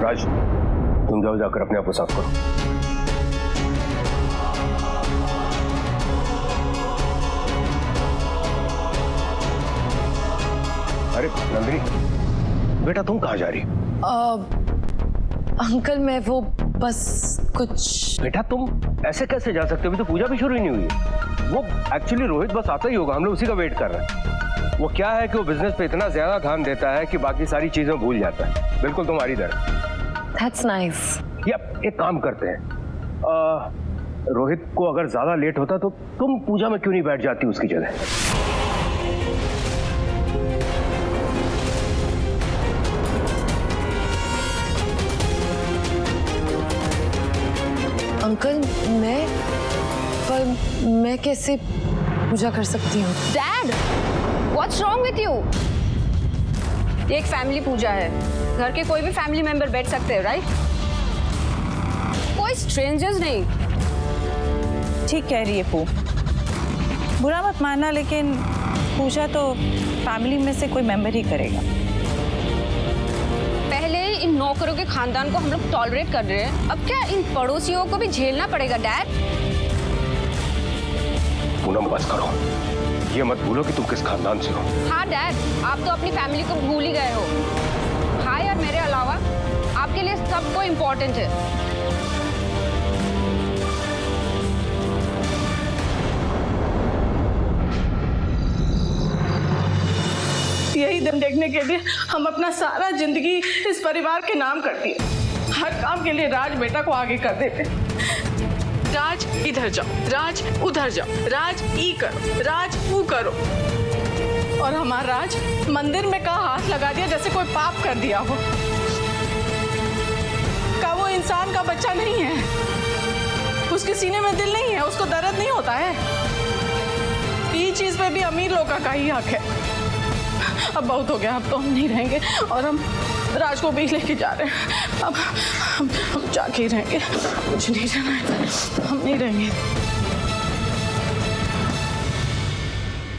राज, तुम जाओ, जाकर अपने आप को साफ करो। अरे नंदिनी, बेटा तुम कहाँ जा रही? अंकल मैं वो बस कुछ। बेटा तुम ऐसे कैसे जा सकते हो? अभी तो पूजा भी शुरू ही नहीं हुई है। वो एक्चुअली रोहित बस आता ही होगा, हम लोग उसी का वेट कर रहे हैं। वो क्या है कि वो बिजनेस पे इतना ज्यादा ध्यान देता है कि बाकी सारी चीजें भूल जाता है, बिल्कुल तुम्हारी तरह। That's nice. एक काम करते हैं, रोहित को अगर ज्यादा लेट होता तो तुम पूजा में क्यों नहीं बैठ जाती उसकी जगह? अंकल मैं कैसे पूजा कर सकती हूँ? Dad, what's wrong with you? ये एक फैमिली पूजा है, घर के कोई भी फैमिली मेंबर बैठ सकते हैं, राइट? कोई स्ट्रेंजर्स नहीं। ठीक कह रही है पू, बुरा मत मानना, लेकिन पूजा तो फैमिली में से कोई मेंबर ही करेगा। पहले इन नौकरों के खानदान को हम लोग टॉलरेट कर रहे हैं, अब क्या इन पड़ोसियों को भी झेलना पड़ेगा डैड? पूनम बस करो, ये मत भूलो कि तुम किस खानदान से हो। हाँ डैड, आप तो अपनी फैमिली को भूल ही गए हो। भाई और मेरे अलावा आपके लिए सबको इम्पोर्टेंट है। यही दिन देखने के लिए हम अपना सारा जिंदगी इस परिवार के नाम कर दिए। हर काम के लिए राज बेटा को आगे कर देते। राज इधर जाओ, राज उधर जाओ, राज ई करो, राज ऊ करो, और हमारा राज मंदिर में का हाथ लगा दिया जैसे कोई पाप कर दिया हो। का वो इंसान का बच्चा नहीं है? उसके सीने में दिल नहीं है? उसको दर्द नहीं होता है? ये चीज पे भी अमीर लोगों का ही हक है। अब बहुत हो गया, अब तो हम नहीं रहेंगे और हम राज को भी लेके जा रहे हैं। अब हम जाके ही रहेंगे, कुछ नहीं रहना है, हम नहीं रहेंगे।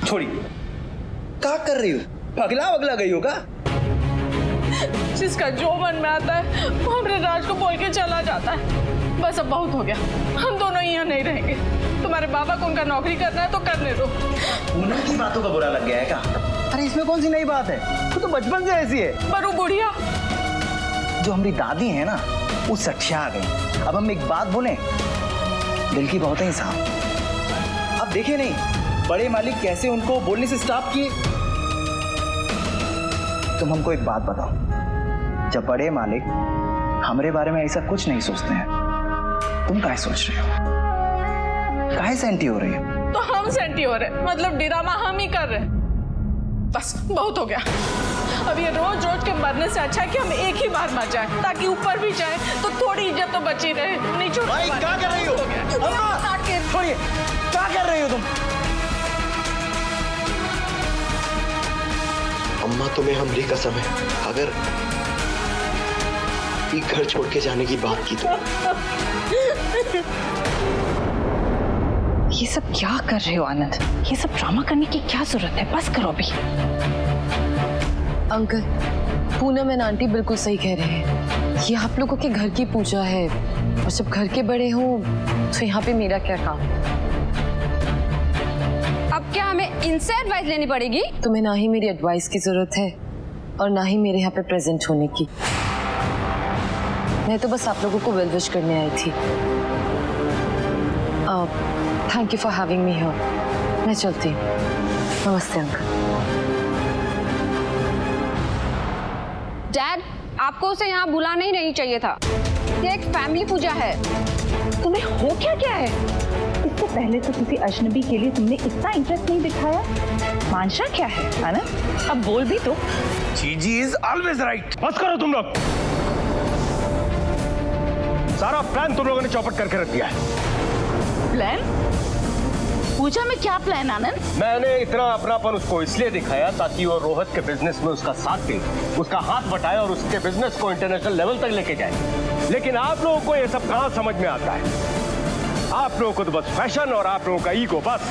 छोड़ी, क्या कर रही हो? पगला वगला गई हो का? जिसका जो मन में आता है वो हमारे राज को बोल के चला जाता है। बस अब बहुत हो गया, हम दोनों यहाँ नहीं रहेंगे। तुम्हारे बाबा को उनका नौकरी करना है तो करने दो। पूनम की बातों का बुरा लग गया है क्या? अरे इसमें कौन सी नई बात है, वो तो बचपन से ऐसी है। पर वो बुढ़िया जो हमारी दादी है ना, वो सठिया आ गई। अब हम एक बात बोलें, दिल की बहुत है साहब। अब देखिए नहीं, बड़े मालिक कैसे उनको बोलने से स्टॉप किए। तुम हमको एक बात बताओ, जब बड़े मालिक हमारे बारे में ऐसा कुछ नहीं सोचते हैं, तुम काहे सोच रहे हो? काहे सेंटी हो रही है? तो हम सेंटी हो रहे, मतलब ड्रामा हम ही कर रहे। बस बहुत हो गया, अब ये रोज रोज के मरने से अच्छा है कि हम एक ही बार मर जाए, ताकि ऊपर भी जाए तो थोड़ी इज्जत तो बची रहे। नहीं छोड़। भाई क्या कर रही हो? छोड़िए, क्या कर रही हो तुम? अम्मा तुम्हें हमारी कसम है, अगर ये घर छोड़ के जाने की बात की तो। ये सब क्या कर रहे हो आनंद? ये सब ड्रामा करने की क्या जरूरत है? बस करो अभी। अंकल, पूनम एंड आंटी बिल्कुल सही कह रहे हैं। ये आप लोगों के घर की पूजा है, और जब घर के बड़े हों तो यहाँ पे मेरा क्या काम? अब क्या हमें इनसे एडवाइस लेनी पड़ेगी? तुम्हें ना ही मेरी एडवाइस की जरूरत है और ना ही मेरे यहाँ पे प्रेजेंट होने की। मैं तो बस आप लोगों को वेल विश करने आई थी। Thank you for having me here. मैं चलती हूँ। नमस्ते अंकल। डैड, आपको उसे यहाँ बुलाना ही नहीं चाहिए था। ये एक फैमिली पूजा है। तुम्हें हो क्या क्या है? इससे पहले तो किसी अजनबी के लिए तुमने इतना इंटरेस्ट नहीं दिखाया। मानशा क्या है आनंद? अब बोल भी तो। जीजी इज ऑलवेज राइट। बस करो तुम लोग, सारा प्लान तुम लोगों ने चौपट करके रख दिया है। प्लान? पूजा में क्या प्लान आनंद? मैंने इतना अपनापन उसको इसलिए दिखाया ताकि वो रोहित के बिजनेस में उसका साथ दे, उसका हाथ बटाए और उसके बिजनेस को इंटरनेशनल लेवल तक लेके जाए। लेकिन आप लोगों को ये सब कहां समझ में आता है? आप लोगों को तो बस फैशन और आप लोगों का ईगो बस।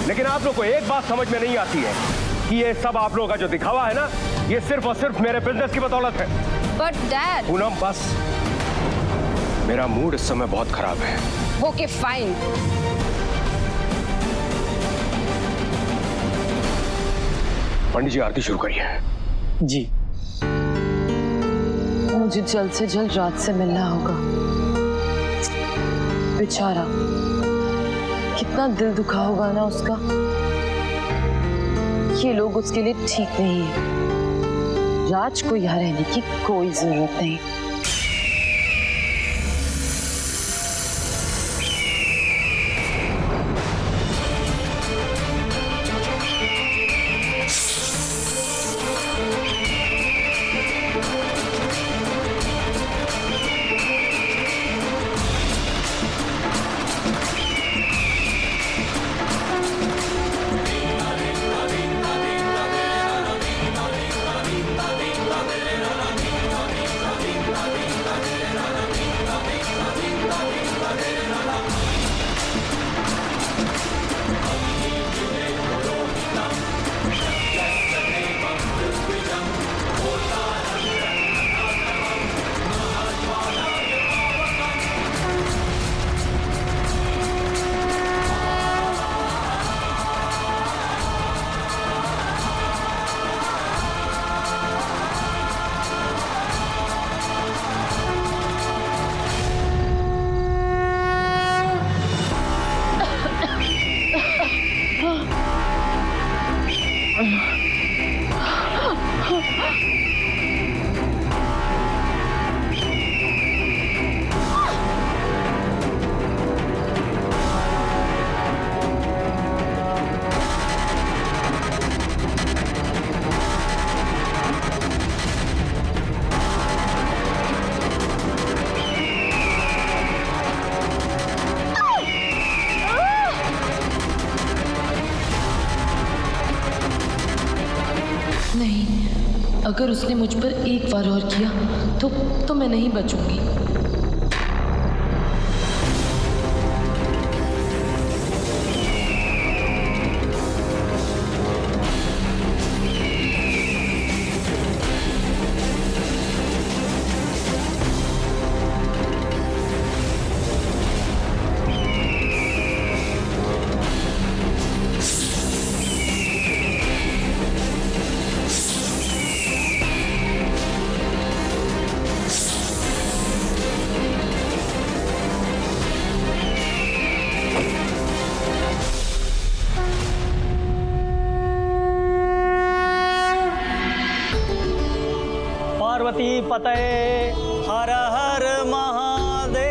लेकिन आप लोगों को एक बात समझ में नहीं आती है कि ये सब आप लोगों का जो दिखावा है ना, ये सिर्फ और सिर्फ मेरे बिजनेस की बदौलत है। But dad. पूनम बस, मेरा मूड इस समय बहुत खराब है। Okay fine. पंडित जी आरती शुरू करिए। जी। मुझे जल्द से जल्द राज से मिलना होगा। बेचारा, कितना दिल दुखा होगा ना उसका। ये लोग उसके लिए ठीक नहीं है। राज को यहाँ रहने की कोई जरूरत नहीं। नहीं, अगर उसने मुझ पर एक बार और किया तो मैं नहीं बचूंगी। पार्वती पतये हर हर महादेव।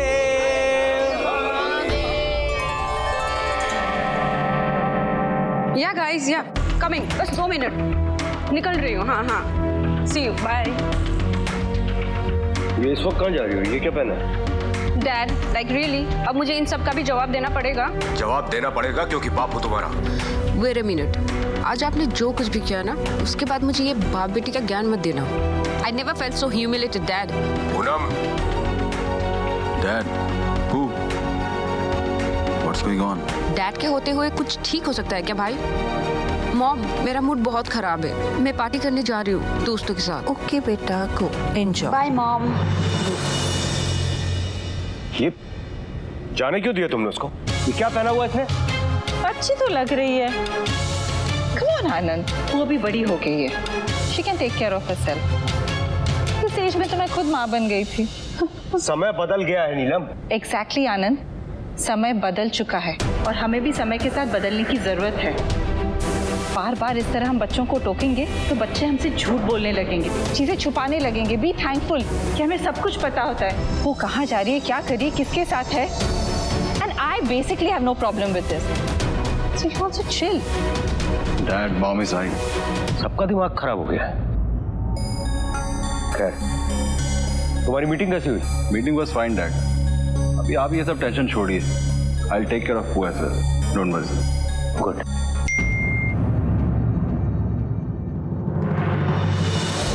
या गाइस, या कमिंग, बस 2 मिनट, निकल रही हूँ। हाँ हाँ, सी यू, बाय। ये इस वक्त कहाँ जा रही हो? ये क्या पहना है? डैड, लाइक रियली, अब मुझे इन सब का भी जवाब देना पड़ेगा। जवाब देना पड़ेगा क्योंकि बाप हो तुम्हारा। वेट अ मिनट, आज आपने जो कुछ भी किया ना, उसके बाद मुझे ये बाप बेटी का ज्ञान मत देना। I never felt so humiliated, Dad. Poonam, Dad, who? What's going on? Dad के होते हुए कुछ ठीक हो सकता है क्या भाई? मॉम, मेरा मूड बहुत खराब है। मैं पार्टी करने जा रही हूँ दोस्तों के साथ। ओके बेटा, गो एंजॉय। Bye mom. ये जाने क्यों दिया तुमने उसको? ये क्या पहना हुआ इसने? अच्छी तो लग रही है। कम ऑन आनंद, वो अभी बड़ी हो गई है। She can take care of herself. इस एज में तो मैं खुद माँ बन गई थी। समय बदल गया है नीलम। एग्जैक्टली आनंद, समय बदल चुका है और हमें भी समय के साथ बदलने की जरूरत है। बार बार इस तरह हम बच्चों को टोकेंगे तो बच्चे हमसे झूठ बोलने लगेंगे, चीजें छुपाने लगेंगे। बी थैंकफुल कि हमें सब कुछ पता होता है, वो कहाँ जा रही है, क्या कर रही है, किसके साथ है। And I basically have no problem with this, so you also chill. Dad, mom is right. सबका दिमाग खराब हो गया। खैर, तुम्हारी मीटिंग कैसी हुई? Meeting was fine, Dad. अभी आप ये सब टेंशन छोड़िए। I'll take care of Pooh as well. Don't worry. Good.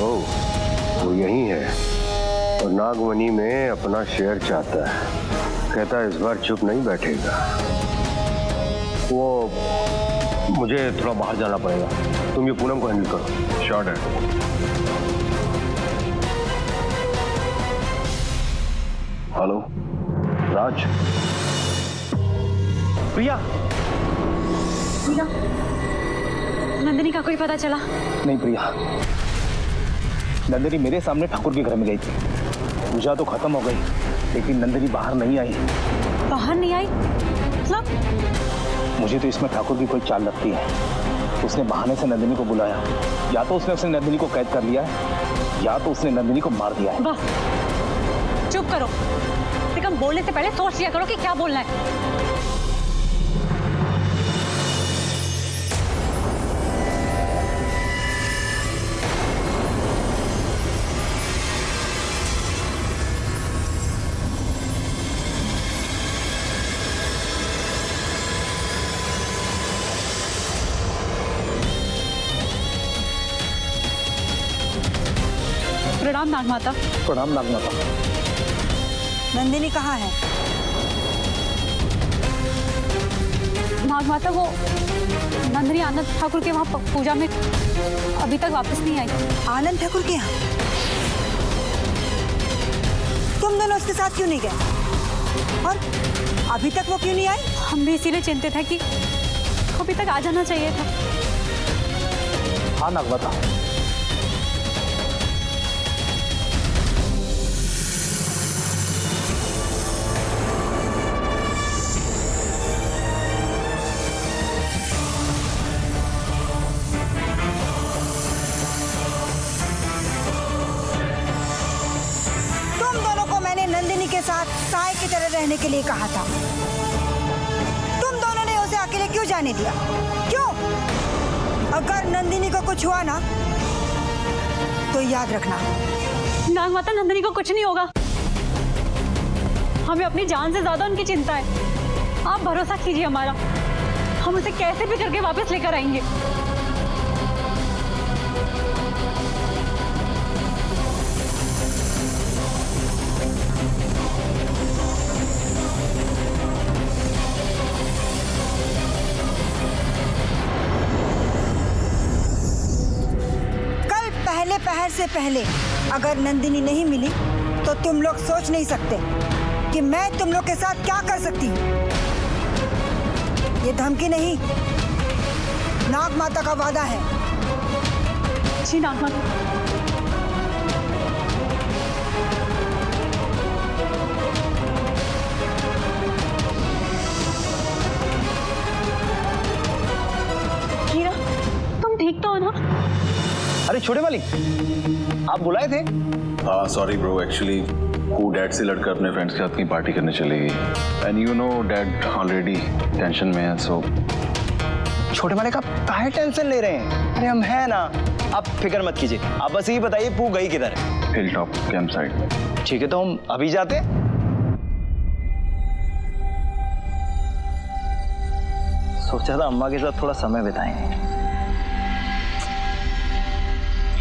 Oh, वो यही है और नागमणि में अपना शेयर चाहता है। कहता है इस बार चुप नहीं बैठेगा। वो मुझे थोड़ा बाहर जाना पड़ेगा, तुम ये पूनम को हैंडल करो। Sure, Dad. हेलो राज। प्रिया, नंदिनी का कोई पता चला? नहीं प्रिया, नंदिनी मेरे सामने ठाकुर के घर में गई थी। पूजा तो खत्म हो गई, लेकिन नंदिनी बाहर नहीं आई। बाहर नहीं आई मतलब? मुझे तो इसमें ठाकुर की कोई चाल लगती है। उसने बहाने से नंदिनी को बुलाया, या तो उसने नंदिनी को कैद कर लिया है, या तो उसने नंदिनी को मार दिया है। बस चुप करो, कम बोलने से पहले सोच लिया करो कि क्या बोलना है। प्रणाम नागमाता। प्रणाम नागमाता। नंदिनी कहाँ है? नागमाता वो नंदिनी आनंद ठाकुर के वहाँ पूजा में अभी तक वापस नहीं आई। आनंद ठाकुर के यहाँ? तुम दोनों उसके साथ क्यों नहीं गए? और अभी तक वो क्यों नहीं आई? हम भी इसीलिए चिंतित हैं कि अभी तक आ जाना चाहिए था। हाँ नागमाता, साथ साय की तरह रहने के लिए कहा था। तुम दोनों ने उसे अकेले क्यों जाने दिया? क्यों? अगर नंदिनी को कुछ हुआ ना तो याद रखना। नागमाता, नंदिनी को कुछ नहीं होगा। हमें अपनी जान से ज्यादा उनकी चिंता है। आप भरोसा कीजिए हमारा, हम उसे कैसे भी करके वापस लेकर आएंगे। पहर से पहले अगर नंदिनी नहीं मिली तो तुम लोग सोच नहीं सकते कि मैं तुम लोग के साथ क्या कर सकती हूँ। ये धमकी नहीं, नाग माता का वादा है। जी नाग माता। हीरा, तुम ठीक तो हो ना? अरे छोटे मालिक, आप बुलाए थे? हाँ सॉरी ब्रो, एक्चुअली वो डैड से लड़कर अपने फ्रेंड्स के साथ कहीं पार्टी करने चले गई। And you know dad already tension में है, सो। छोटे मालिक, आप काहे टेंशन ले रहे हैं? अरे हम हैं ना, आप फिक्र मत कीजिए। आप बस यही बताइए पू गई किधर है? Hill top camp side. ठीक है, तो हम अभी जाते हैं। सोचा था अम्मा के साथ थोड़ा समय बिताएंगे,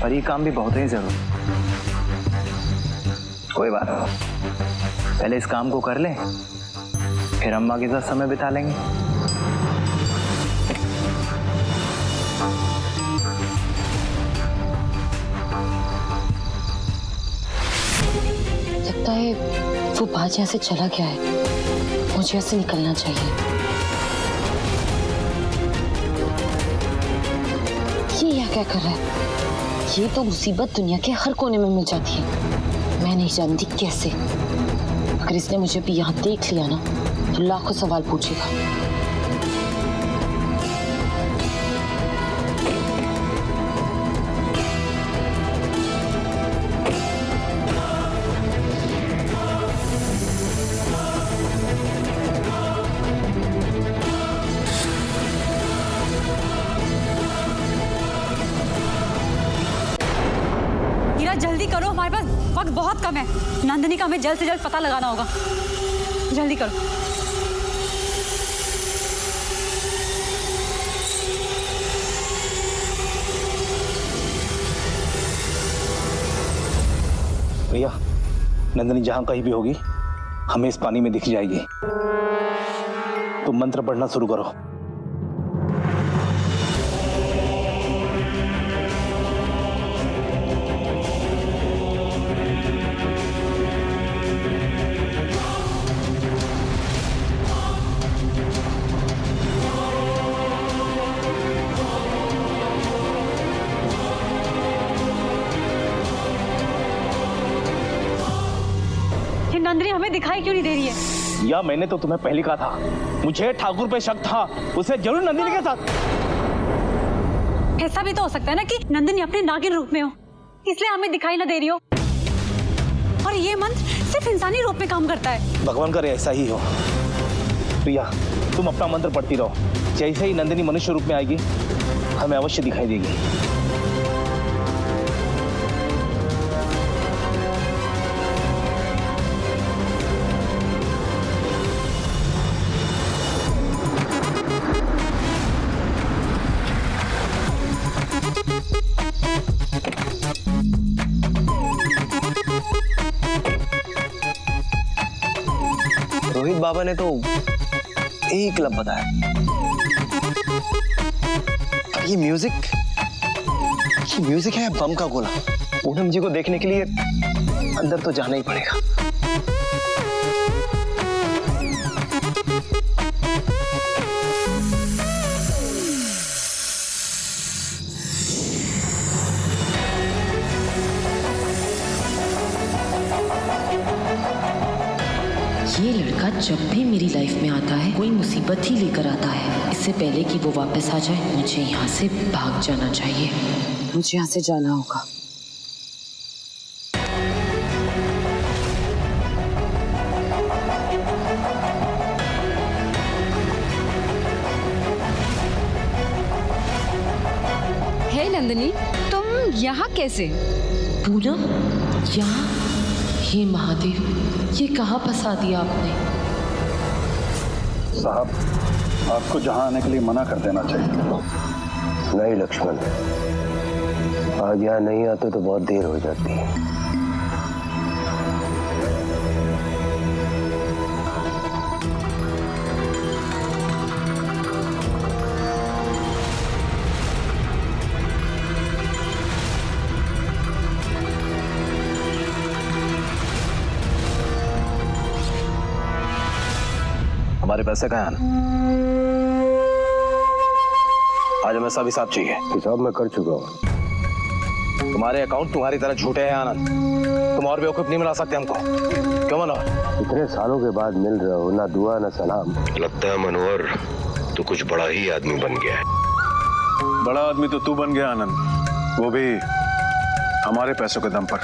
पर ये काम भी बहुत ही जरूरी। कोई बात नहीं, पहले इस काम को कर ले, फिर अम्मा के साथ समय बिता लेंगे। लगता है वो बाज यहाँ से चला गया है। मुझे यहाँ से निकलना चाहिए। ये यहाँ क्या कर रहा है? ये तो मुसीबत दुनिया के हर कोने में मिल जाती है। मैं नहीं जानती कैसे। अगर इसने मुझे भी यहाँ देख लिया ना तो लाखों सवाल पूछेगा। जल्दी करो, हमारे पास वक्त बहुत कम है। नंदिनी का हमें जल्द से जल्द पता लगाना होगा। जल्दी करो। भैया, नंदिनी जहां कहीं भी होगी हमें इस पानी में दिख जाएगी। तुम मंत्र पढ़ना शुरू करो। नंदिनी हमें दिखाई क्यों नहीं दे रही है? या मैंने तो तुम्हें पहले कहा था, मुझे ठाकुर पे शक था, उसे जरूर नंदिनी के साथ। ऐसा भी तो हो सकता है ना कि नंदिनी अपने नागिन रूप में हो, इसलिए हमें दिखाई ना दे रही हो। और ये मंत्र सिर्फ इंसानी रूप में काम करता है। भगवान करे ऐसा ही हो। प्रिया, तुम अपना मंत्र पढ़ती रहो, जैसे ही नंदिनी मनुष्य रूप में आएगी हमें अवश्य दिखाई देगी। रोहित बाबा ने तो एक क्लब बताया। अब ये म्यूजिक है बम का गोला? पूनम जी को देखने के लिए अंदर तो जाना ही पड़ेगा। ये लड़का जब भी मेरी लाइफ में आता है कोई मुसीबत ही लेकर आता है। इससे पहले कि वो वापस आ जाए मुझे यहाँ से भाग जाना चाहिए। मुझे यहाँ से जाना होगा। हे नंदिनी, तुम यहाँ कैसे? पूनम, यहाँ? हे महादेव, ये कहाँ फंसा दिया आपने? साहब, आपको जहां आने के लिए मना कर देना चाहिए। नहीं लक्ष्मण, आज यहाँ नहीं आते तो बहुत देर हो जाती है। हमारे पैसे कहाँ हैं? आज हमें सब हिसाब चाहिए। हिसाब मैं कर चुका हूँ। तुम्हारे अकाउंट तुम्हारी तरह झूठे हैं आनंद। तुम और बेवकूफ नहीं मिला सकते हमको। क्यों मनोहर? इतने सालों के बाद मिल रहे हो, ना दुआ ना सलाम। लगता है मनोहर तो कुछ बड़ा ही आदमी बन गया है। बड़ा आदमी तो तू बन गया आनंद, वो भी हमारे पैसों के दम पर।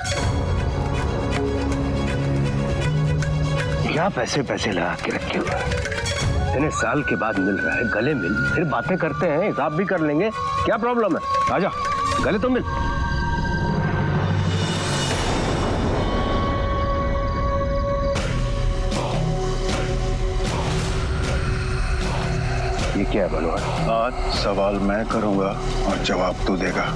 क्या पैसे लगा के रखे हुए? इतने साल के बाद मिल रहा है, गले मिल, फिर बातें करते हैं, हिसाब भी कर लेंगे। क्या प्रॉब्लम है? आजा, गले तो मिल। ये क्या है मनोहर? आज सवाल मैं करूंगा और जवाब तू देगा।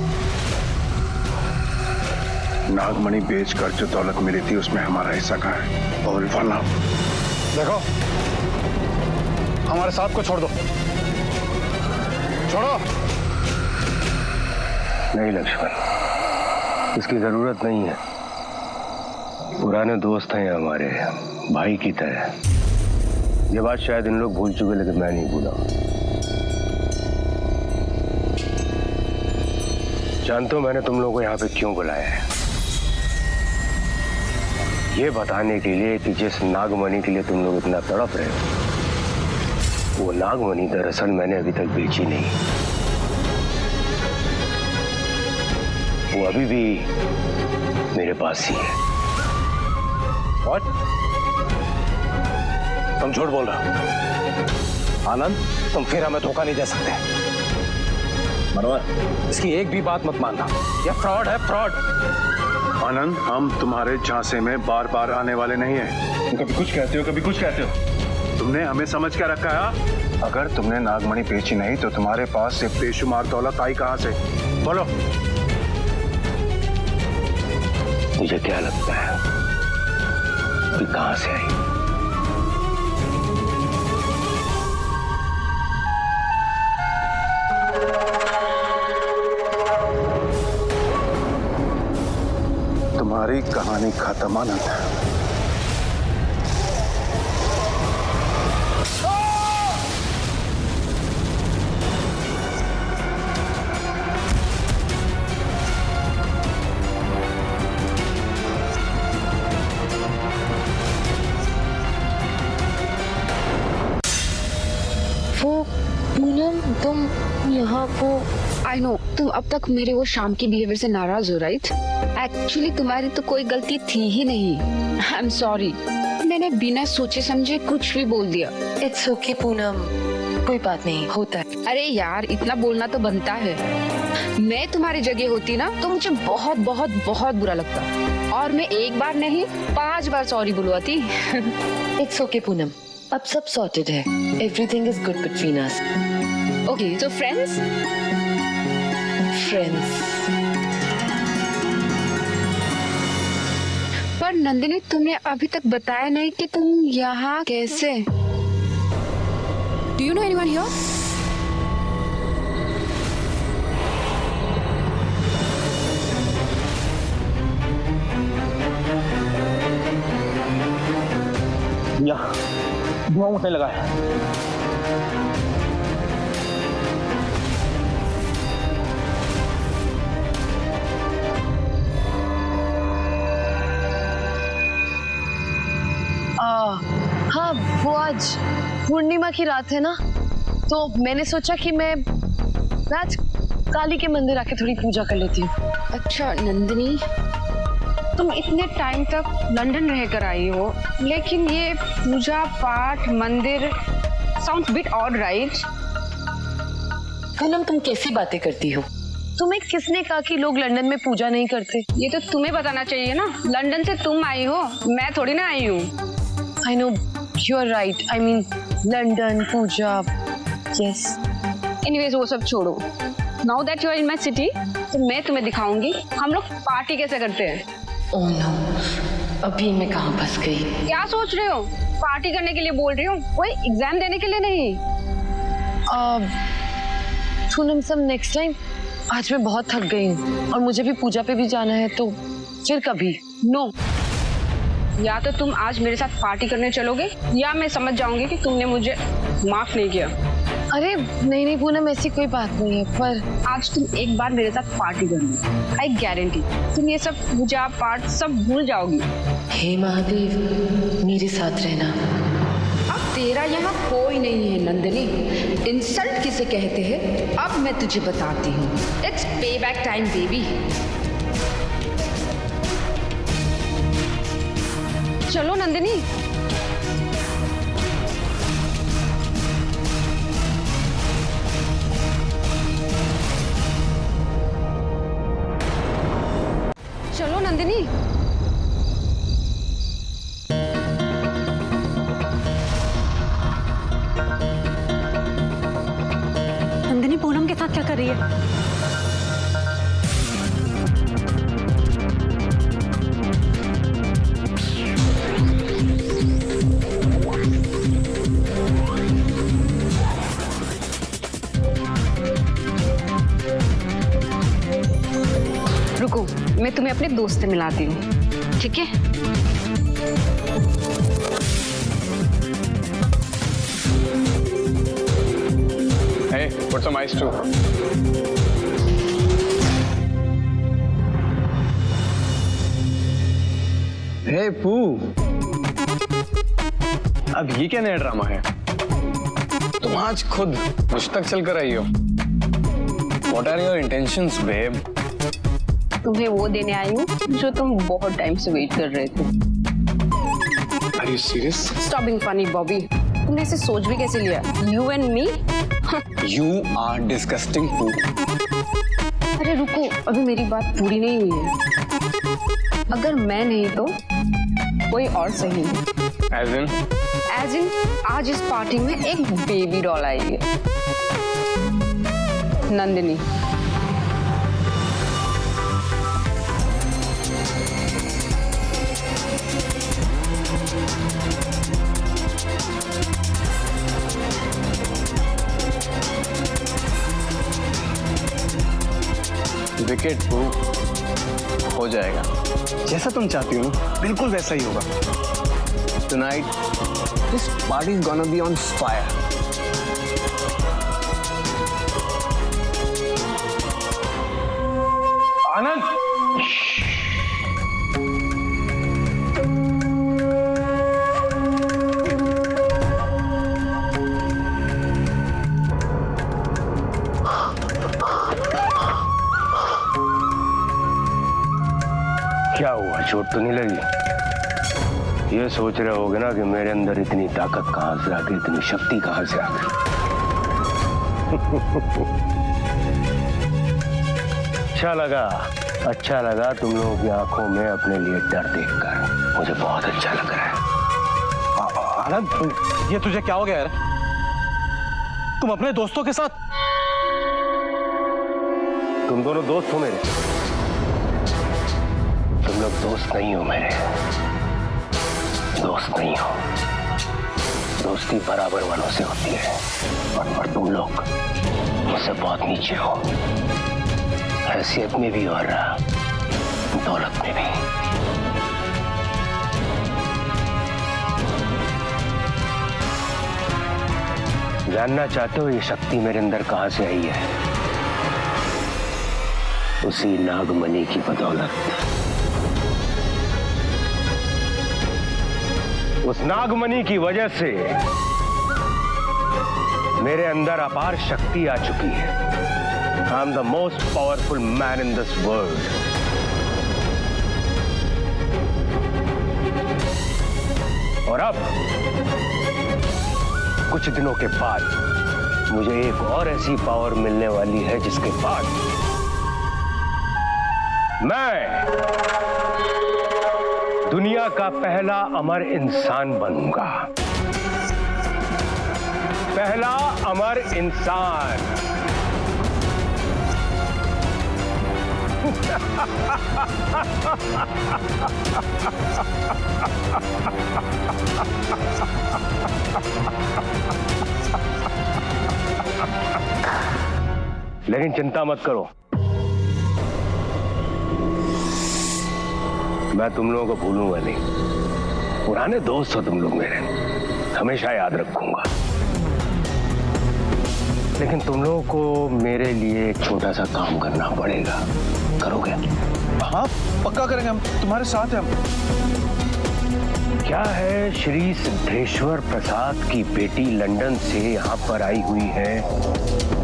नागमणि बेचकर जो दौलत मिली थी उसमें हमारा हिस्सा कहाँ है? और वरना देखो, हमारे साथ को छोड़ दो। छोड़ो। नहीं लक्ष्मण, इसकी जरूरत नहीं है। पुराने दोस्त हैं हमारे, भाई की तरह। ये बात शायद इन लोग भूल चुके, लेकिन मैं नहीं भूला। जानते हो मैंने तुम लोगों को यहाँ पे क्यों बुलाया है? ये बताने के लिए कि जिस नागमणि के लिए तुम लोग इतना तड़प रहे हो, वो नागमणि दरअसल मैंने अभी तक बेची नहीं। वो अभी भी मेरे पास ही है। What? तुम झूठ बोल रहे हो आनंद। तुम फिर हमें धोखा नहीं दे सकते। मनोहर, इसकी एक भी बात मत मानना। यह फ्रॉड है, फ्रॉड। आनंद, हम तुम्हारे झांसे में बार बार आने वाले नहीं हैं। कभी कुछ कहते हो, कभी कुछ कहते हो। तुमने हमें समझ क्या रखा है? अगर तुमने नागमणि बेची नहीं तो तुम्हारे पास से बेशुमार दौलत आई कहां से? बोलो। मुझे क्या लगता है कि कहां से आई? तुम्हारी कहानी खत्म आनंद। तुम यहाँ को आई नो तुम अब तक मेरे वो शाम की बिहेवियर से नाराज हो, राइट? एक्चुअली तुम्हारी तो कोई गलती थी ही नहीं। आई एम सॉरी, मैंने बिना सोचे समझे कुछ भी बोल दिया। इट्स ओके पूनम, कोई बात नहीं, होता है। अरे यार, इतना बोलना तो बनता है। मैं तुम्हारी जगह होती ना तो मुझे बहुत बहुत बहुत बुरा लगता, और मैं एक बार नहीं 5 बार सॉरी बुलवाती। इट्स ओके पूनम, अब सब सॉर्टेड है। Everything is good between us. Okay, so friends? Friends. पर नंदिनी, तुमने अभी तक बताया नहीं कि तुम यहाँ कैसे? Do you know anyone here? यहाँ धुआं उठने लगा है। हाँ, वो आज पूर्णिमा की रात है ना, तो मैंने सोचा कि मैं आज काली के मंदिर आके थोड़ी पूजा कर लेती हूँ। अच्छा नंदिनी, तुम इतने टाइम तक लंदन रहकर आई हो, लेकिन ये पूजा पाठ मंदिर sounds bit odd, right? Poonam, तुम कैसी बातें करती हो? तुम्हें किसने कहा कि लोग लंदन में पूजा नहीं करते? ये तो तुम्हें बताना चाहिए ना, लंदन से तुम आई हो, मैं थोड़ी ना आई हूँ। I know, you're right. I mean, London, Puja, yes. Anyways, वो सब छोड़ो। Now that you are in my city, तो मैं तुम्हें दिखाऊंगी हम लोग पार्टी कैसे करते हैं। Oh no, अभी मैं कहाँ फंस गई? क्या सोच रहे हो? पार्टी करने के लिए बोल रही हूँ, कोई एग्जाम देने के लिए नहीं। पूनम सब नेक्स्ट टाइम। आज मैं बहुत थक गई हूँ और मुझे भी पूजा पे भी जाना है, तो फिर कभी। नो, या तो तुम आज मेरे साथ पार्टी करने चलोगे, या मैं समझ जाऊंगी कि तुमने मुझे माफ नहीं किया। अरे नहीं नहीं पूनम, ऐसी कोई बात नहीं है, पर आज तुम एक बार मेरे साथ पार्टी करनी, आई गारंटी तुम ये सब पूजा पाठ सब भूल जाओगी। हे महादेव, मेरे साथ रहना। अब तेरा यहाँ कोई नहीं है नंदिनी। इंसल्ट किसे कहते हैं अब मैं तुझे बताती हूँ। इट्स पे बैक टाइम बेबी। चलो नंदिनी। चलो नंदिनी। नंदिनी पूनम के साथ क्या कर रही है? रुको, मैं तुम्हें अपने दोस्त से मिलाती हूँ, ठीक है? Hey, put some ice too. Hey, पू। अब ये क्या नया ड्रामा है? तुम आज खुद मुझ तक चल कर आई हो। What are your intentions, babe? तुम्हें वो देने आई हूँ जो तुम बहुत टाइम से वेट कर रहे थे। Are you serious? Stop being funny, Bobby. तुमने ऐसे सोच भी कैसे लिया? You and me? You are disgusting, पू। अरे रुको, अभी मेरी बात पूरी नहीं हुई है। अगर मैं नहीं तो कोई और सही। As in? As in, आज इस पार्टी में एक बेबी डॉल आई है, नंदिनी। विकेट पू हो जाएगा, जैसा तुम चाहती हो ना, बिल्कुल वैसा ही होगा। Tonight, this party is gonna be on fire. आनंद, चोट तो नहीं लगी? ये सोच रहे होगे ना कि मेरे अंदर इतनी ताकत कहां से आ गई, इतनी शक्ति कहां से आ गई? अच्छा लगा तुम लोगों की आंखों में अपने लिए डर देखकर। मुझे बहुत अच्छा लग रहा है। आनंद, ये तुझे क्या हो गया यार? तुम अपने दोस्तों के साथ? तुम दोनों दोस्त हो मेरे? तुम लोग दोस्त नहीं हो मेरे, दोस्त नहीं हो। दोस्ती बराबर वालों से होती है, और तुम लोग मुझसे बहुत नीचे हो, हैसियत में भी और दौलत में भी। जानना चाहते हो ये शक्ति मेरे अंदर कहां से आई है? उसी नागमणि की बदौलत। उस नागमणि की वजह से मेरे अंदर अपार शक्ति आ चुकी है। I am the most powerful man in this world. और अब कुछ दिनों के बाद मुझे एक और ऐसी पावर मिलने वाली है जिसके बाद मैं दुनिया का पहला अमर इंसान बनूंगा। पहला अमर इंसान। लेकिन चिंता मत करो, मैं तुम लोगों को भूलूंगा नहीं। पुराने दोस्त हो तुम लोग मेरे, हमेशा याद रखूंगा। लेकिन तुम लोगों को मेरे लिए एक छोटा सा काम करना पड़ेगा। करोगे? हाँ, पक्का करेंगे, हम तुम्हारे साथ हैं। क्या है, श्री सिद्धेश्वर प्रसाद की बेटी लंदन से यहाँ पर आई हुई है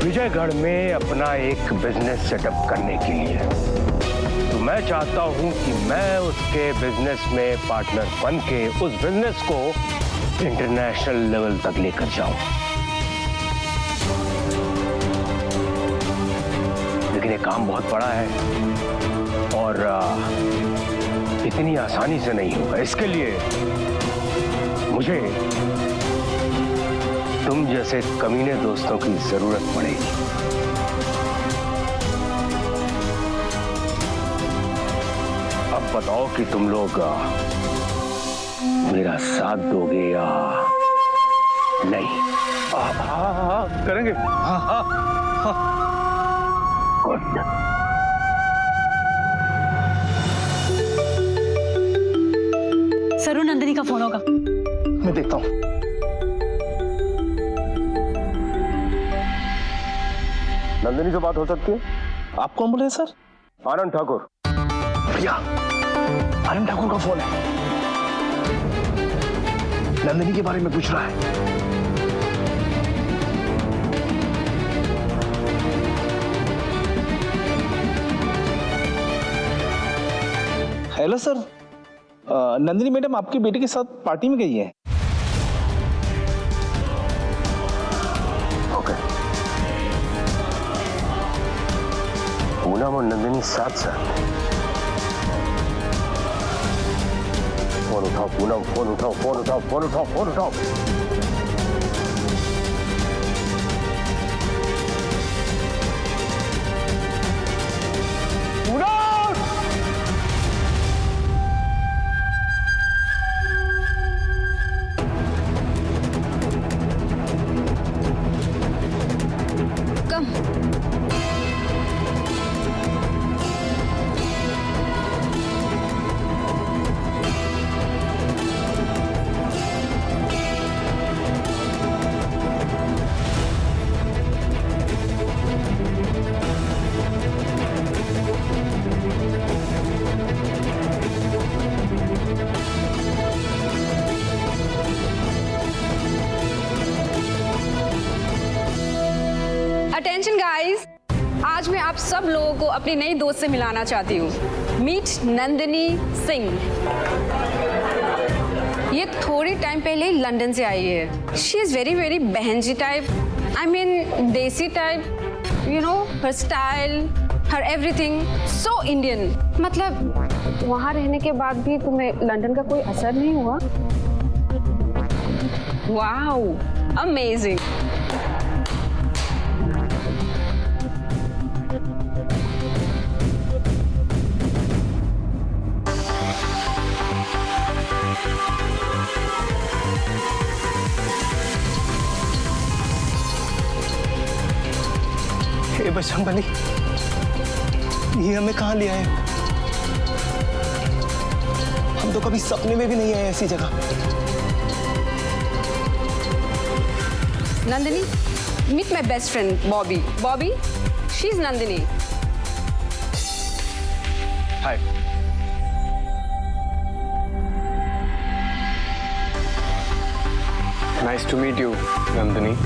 विजयगढ़ में अपना एक बिजनेस सेटअप करने के लिए। तो मैं चाहता हूँ कि मैं उसके बिजनेस में पार्टनर बन के उस बिजनेस को इंटरनेशनल लेवल तक लेकर जाऊं। लेकिन ये काम बहुत बड़ा है और इतनी आसानी से नहीं होगा। इसके लिए मुझे तुम जैसे कमीने दोस्तों की जरूरत पड़ेगी। अब बताओ कि तुम लोग मेरा साथ दोगे या नहीं? हाँ, करेंगे। हाँ। गुड। सरू, नंदिनी का फोन होगा। मैं देखता हूँ। नंदिनी से बात हो सकती है? आप कौन बोले सर? आनंद ठाकुर। भैया, आनंद ठाकुर का फोन है। नंदिनी के बारे में पूछ रहा है। हेलो सर, नंदिनी मैडम आपकी बेटी के साथ पार्टी में गई है। ओके। पूनम और नंदिनी साथ साथ। फोन उठाओ पूनम, फोन उठाओ, फोन उठाओ, फोन उठाओ, फोन उठाओ। सब लोगों को अपनी नई दोस्त से मिलाना चाहती हूँ। मीट नंदिनी सिंह। ये थोड़ी टाइम पहले ही लंदन से आई है। शी इज़ वेरी वेरी बहनजी type, I mean desi type, you know, her style, her everything so Indian. मतलब वहाँ रहने के बाद भी तुम्हें लंदन का कोई असर नहीं हुआ? Wow, amazing. हे बजरंगबली, ये हमें कहाँ ले आए? हम तो कभी सपने में भी नहीं आए ऐसी जगह। Nandini, meet my best friend, Bobby. Bobby, she's Nandini. Hi. Nice to meet you, Nandini.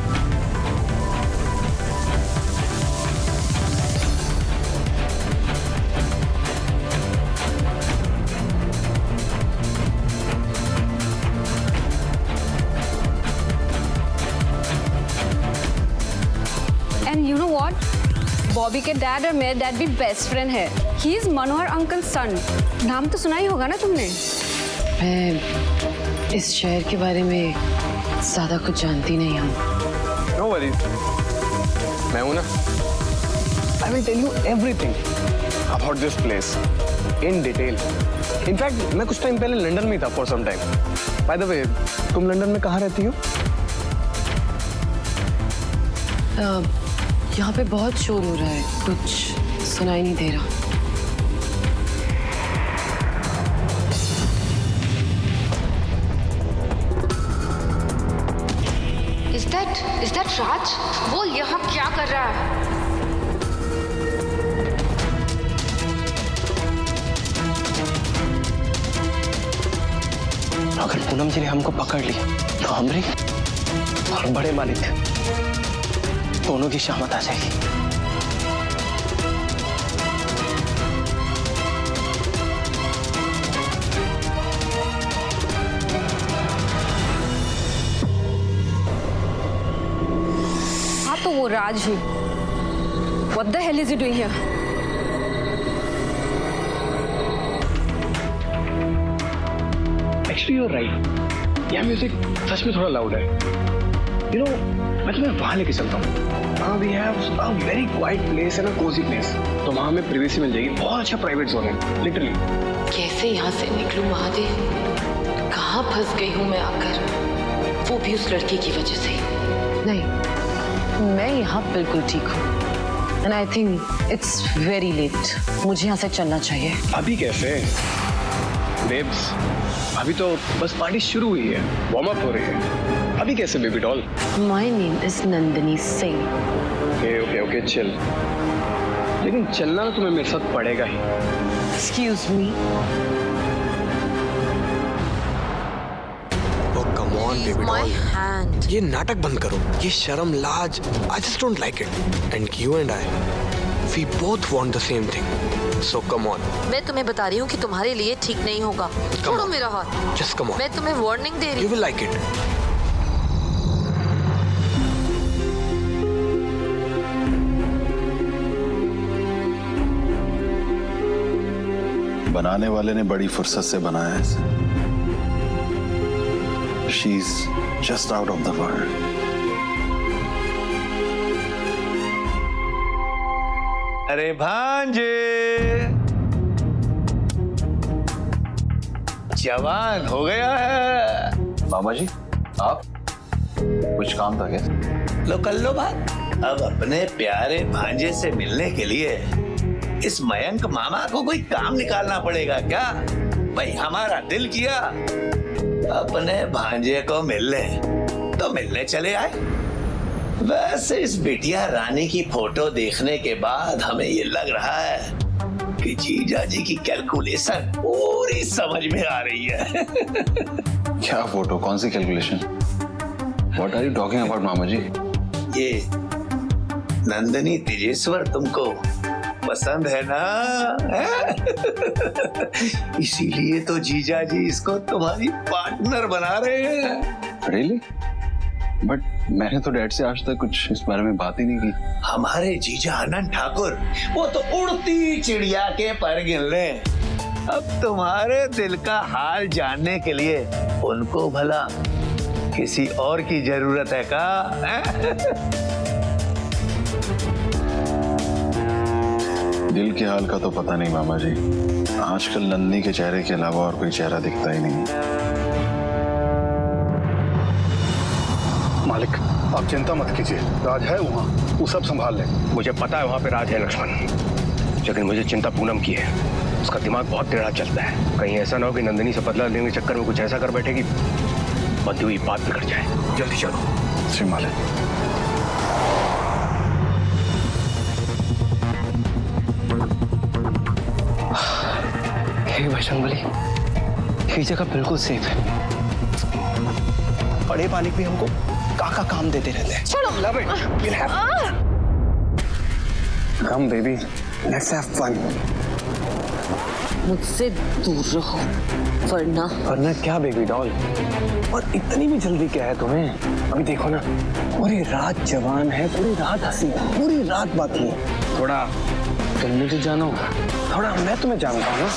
And you know what? Bobby के डैड और मेरे डैड भी बेस्ट फ्रेंड है। He is Manohar uncle son. नाम तो सुना ही होगा ना तुमने? मैं इस शहर के बारे में ज्यादा कुछ जानती नहीं हूँ। नो वरीज, मैं हूं ना। I will tell you everything about this place in detail. In fact मैं कुछ टाइम पहले लंदन में था for some time. By the way, तुम लंदन में कहाँ रहती हो? यहाँ पे बहुत शोर हो रहा है, कुछ सुनाई नहीं दे रहा। Is that राज? वो यहाँ क्या कर रहा है? अगर पूनम जी ने हमको पकड़ लिया तो हमरी और बड़े मालिक दोनों की शामत आ जाएगी। हाँ तो वो राज ही। What the hell is he doing here? Actually, you're right. यह म्यूजिक सच में थोड़ा लाउड है। You know, मैं तुम्हें वहाँ लेके चलता हूँ। वहाँ we have a very quiet place and a cozy place. तो वहाँ हमें privacy मिल जाएगी। बहुत अच्छा private zone है, literally. कैसे यहाँ से निकलूं महादेव? कहाँ फंस गई हूँ मैं आकर? वो भी उस लड़के की वजह से। नहीं, मैं यहाँ बिल्कुल ठीक हूँ। And I think it's very late. मुझे यहाँ से चलना चाहिए। अभी कैसे? Babes, अभी तो बस पार्टी शुरू हुई है, वार्म अप हो रही है। अभी कैसे baby doll? My name is Nandini Singh. Okay, chill. लेकिन चलना तो तुम्हें मेरे साथ पड़ेगा ही। Excuse me. Oh, come on, baby My doll. hand. ये नाटक बंद करो, ये शर्म लाज, I just don't like it. And you and I, we both want the same thing. So come on. मैं तुम्हें बता रही हूँ कि तुम्हारे लिए ठीक नहीं होगा। छोड़ो मेरा हाथ। Just come on. मैं तुम्हें वार्निंग दे रही You हूँ। will like it. बनाने वाले ने बड़ी फुर्सत से बनाया है इसे। She's just out of the world. अरे भांजे, जवान हो गया है। मामा जी, आप कुछ काम था क्या? लो कर लो बात। अब अपने प्यारे भांजे से मिलने के लिए इस मयंक मामा को कोई काम निकालना पड़ेगा क्या? भाई हमारा दिल किया अपने भांजे को मिलने, तो मिलने चले आए। वैसे इस बिटिया रानी की फोटो देखने के बाद हमें ये लग रहा है कि जीजा जी की कैलकुलेशन पूरी समझ में आ रही है। क्या फोटो? कौन सी calculation? What are you talking about, mama ji? ये नंदिनी तेजेश्वर तुमको पसंद है ना? इसीलिए तो जीजा जी इसको तुम्हारी पार्टनर बना रहे हैं। रियली? बट मैंने तो डैड से आज तक कुछ इस बारे में बात ही नहीं की। हमारे जीजा आनंद ठाकुर वो तो उड़ती चिड़िया के पर गिन ले। अब तुम्हारे दिल का हाल जानने के लिए उनको भला किसी और की जरूरत है का? दिल के हाल का तो पता नहीं मामा जी। आजकल नंदनी के चेहरे के अलावा और कोई चेहरा दिखता ही नहीं। मालिक, आप चिंता मत कीजिए, राज है वहाँ, वो सब संभाल ले। मुझे पता है वहां पे राज है लक्ष्मण, लेकिन मुझे चिंता पूनम की है। उसका दिमाग बहुत टेढ़ा चलता है। कहीं ऐसा ना हो कि नंदिनी से बदला लेने के चक्कर में कुछ ऐसा कर बैठेगी बंधी हुई बात बिगड़ जाए। जल्दी चलो। श्री मालिक। बजरंगबली, ये जगह बिल्कुल सेफ है। बड़े मालिक भी हमको काका काम देते रहते हैं। चलो। Love it. We'll have Come baby, let's have fun. मुझसे दूर रहो वरना क्या बेबी डॉल? और इतनी भी जल्दी क्या है तुम्हें? अभी देखो ना, पूरी रात जवान है, पूरी रात हंसी है, पूरी रात बाकी है। थोड़ा तुम मुझे जानो, थोड़ा मैं तुम्हें जानता हूँ ना।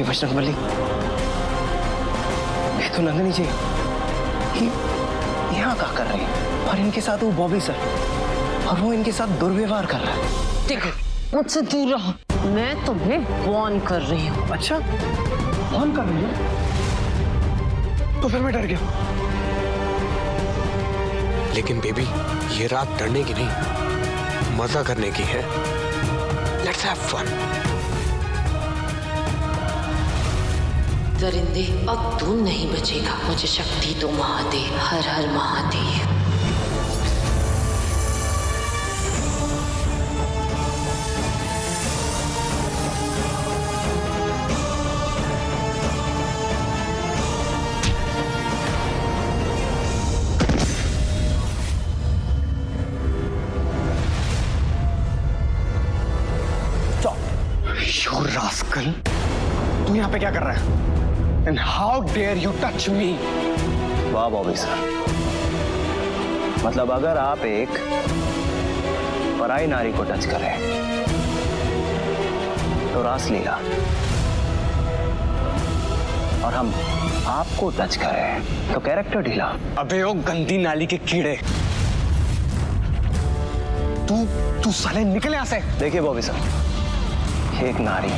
बजरंगबली, ये तो नंदिनी जी यहाँ क्या कर रही है? और इनके साथ वो बॉबी सर, और वो इनके साथ दुर्व्यवहार कर रहा है। ठीक है, मुझसे दूर रहो, मैं तुम्हें वार्न कर रही हूँ। अच्छा, वार्न कर रही हूँ? तो फिर मैं डर गया। लेकिन बेबी, ये रात डरने की नहीं, मजा करने की है। Let's have fun. दरिंदे, अब तू नहीं बचेगा। मुझे शक्ति दो महादेव, हर हर महादेव। You rascal! तू यहाँ पे क्या कर रहा है? And how dare you touch me? वाह बॉबी सर, मतलब अगर आप एक पराई नारी को टच करें तो रासलीला, और हम आपको टच करें तो कैरेक्टर ढीला। अबे ओ गंदी नाली के कीड़े, तू साले निकले यहाँ से। देखिए बॉबी सर, एक नारी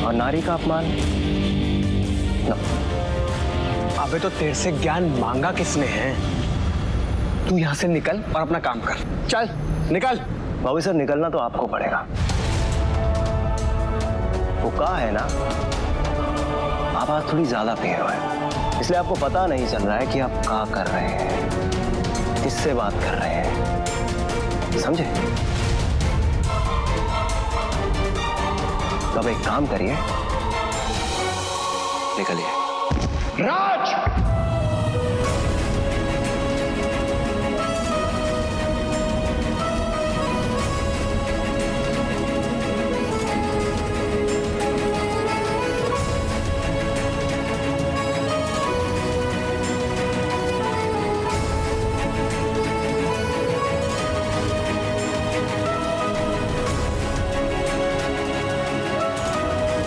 और नारी का अपमान no. अबे तो तेरे से ज्ञान मांगा किसने है? तू यहाँ से निकल और अपना काम कर। चल निकल। बॉबी सर, निकलना तो आपको पड़ेगा। वो कहा है ना, आप आज थोड़ी ज्यादा पिए हुए हैं, इसलिए आपको पता नहीं चल रहा है कि आप क्या कर रहे हैं, किससे बात कर रहे हैं, समझे? तो अब एक काम करिए, निकलिए। राज!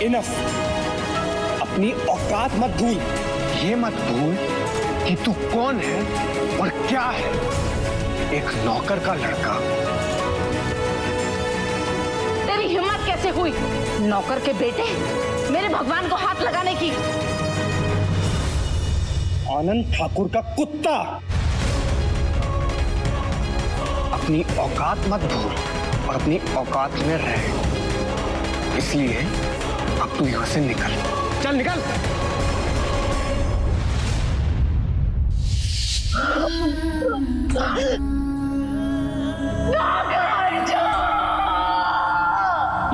इनफ, अपनी औकात मत भूल। ये मत भूल कि तू कौन है और क्या है। एक नौकर का लड़का। तेरी हिम्मत कैसे हुई नौकर के बेटे मेरे भगवान को हाथ लगाने की? आनंद ठाकुर का कुत्ता, अपनी औकात मत भूल और अपनी औकात में रह। इसलिए अब तू यहां से निकल। चल निकल।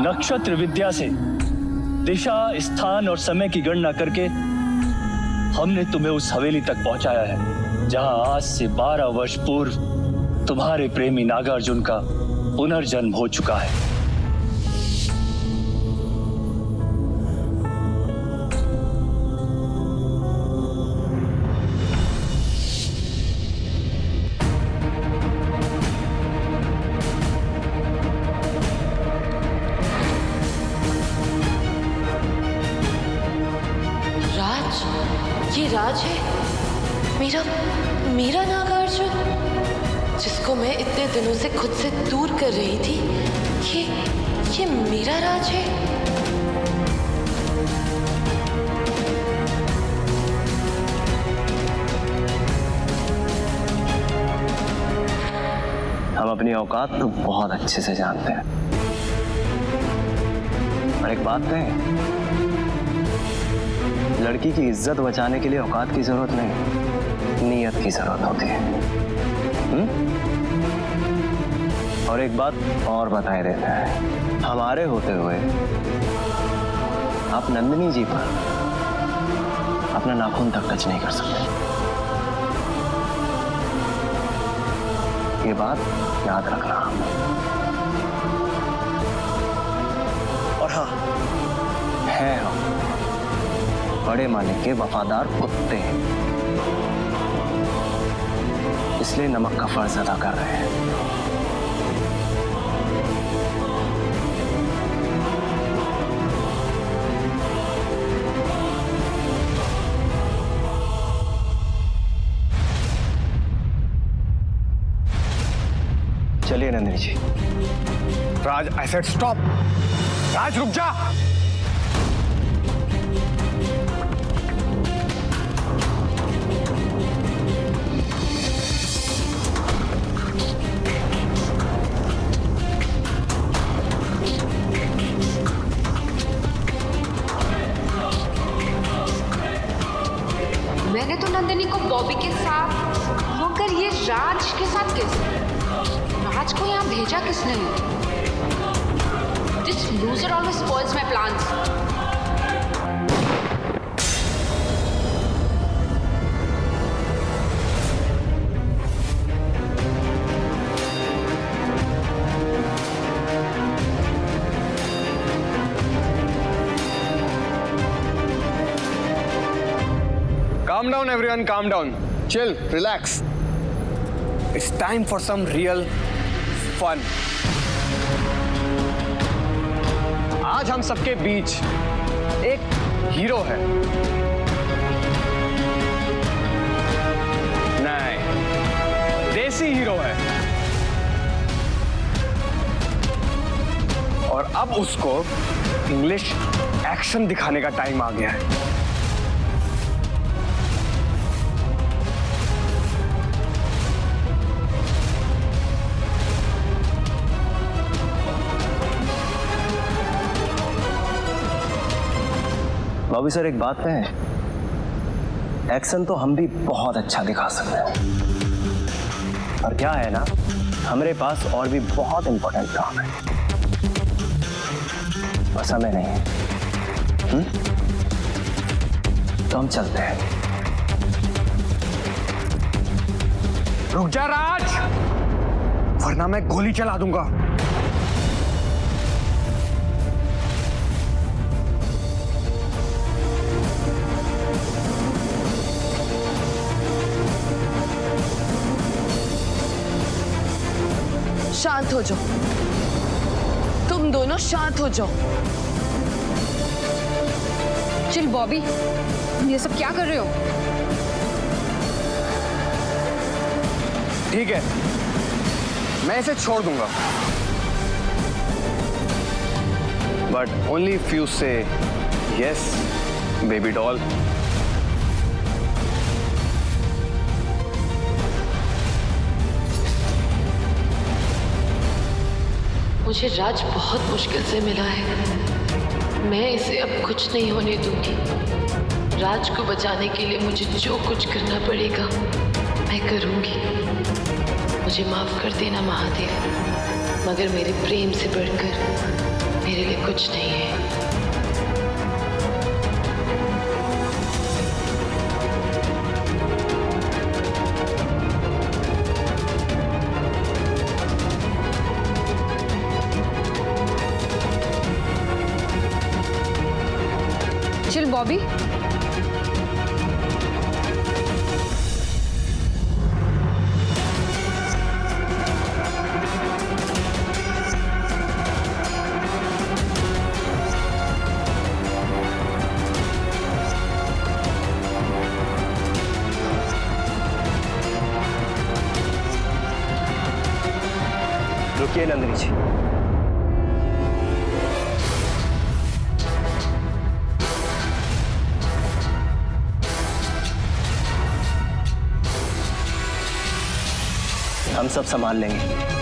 नक्षत्र विद्या से दिशा, स्थान और समय की गणना करके हमने तुम्हें उस हवेली तक पहुंचाया है जहां आज से 12 वर्ष पूर्व तुम्हारे प्रेमी नागार्जुन का पुनर्जन्म हो चुका है। ये राज है, मेरा नागार्जुन, जिसको मैं इतने दिनों से खुद से दूर कर रही थी। ये मेरा राज है। हम अपनी औकात तो बहुत अच्छे से जानते हैं, और एक बात कहें, लड़की की इज्जत बचाने के लिए औकात की जरूरत नहीं, नीयत की जरूरत होती है। और एक बात और बताए देते हैं, हमारे होते हुए आप नंदिनी जी पर अपना नाखून तक टच नहीं कर सकते। ये बात याद रखना। और हाँ, है हम बड़े मालिक के वफादार कुत्ते हैं, इसलिए नमक का फर्ज अदा कर रहे हैं। चलिए नंदिनी जी। राज, आई सेड स्टॉप। राज रुक जा। मैंने तो नंदिनी को बॉबी के साथ, मगर ये राज के साथ कैसे? राज को यहाँ भेजा किसने? This loser always spoils my plans. Calm down, everyone. Calm down. Chill. Relax. It's time for some real fun. आज हम सबके बीच एक हीरो है। नहीं, देसी हीरो है। और अब उसको इंग्लिश एक्शन दिखाने का टाइम आ गया है। बॉबी सर, एक बात कहें, एक्शन तो हम भी बहुत अच्छा दिखा सकते हैं, और क्या है ना, हमारे पास और भी बहुत इंपॉर्टेंट काम है, बस समय नहीं है। तो हम चलते हैं। रुक जा राज, वरना मैं गोली चला दूंगा। शांत हो जाओ, तुम दोनों शांत हो जाओ। चिल बॉबी, ये सब क्या कर रहे हो? ठीक है, मैं इसे छोड़ दूंगा, बट ओनली इफ यू से यस बेबी डॉल। मुझे राज बहुत मुश्किल से मिला है। मैं इसे अब कुछ नहीं होने दूंगी। राज को बचाने के लिए मुझे जो कुछ करना पड़ेगा मैं करूंगी। मुझे माफ कर देना महादेव, मगर मेरे प्रेम से बढ़कर मेरे लिए कुछ नहीं है। चिल बॉबी। रुकिए नंदिनी जी। हम सब संभाल लेंगे।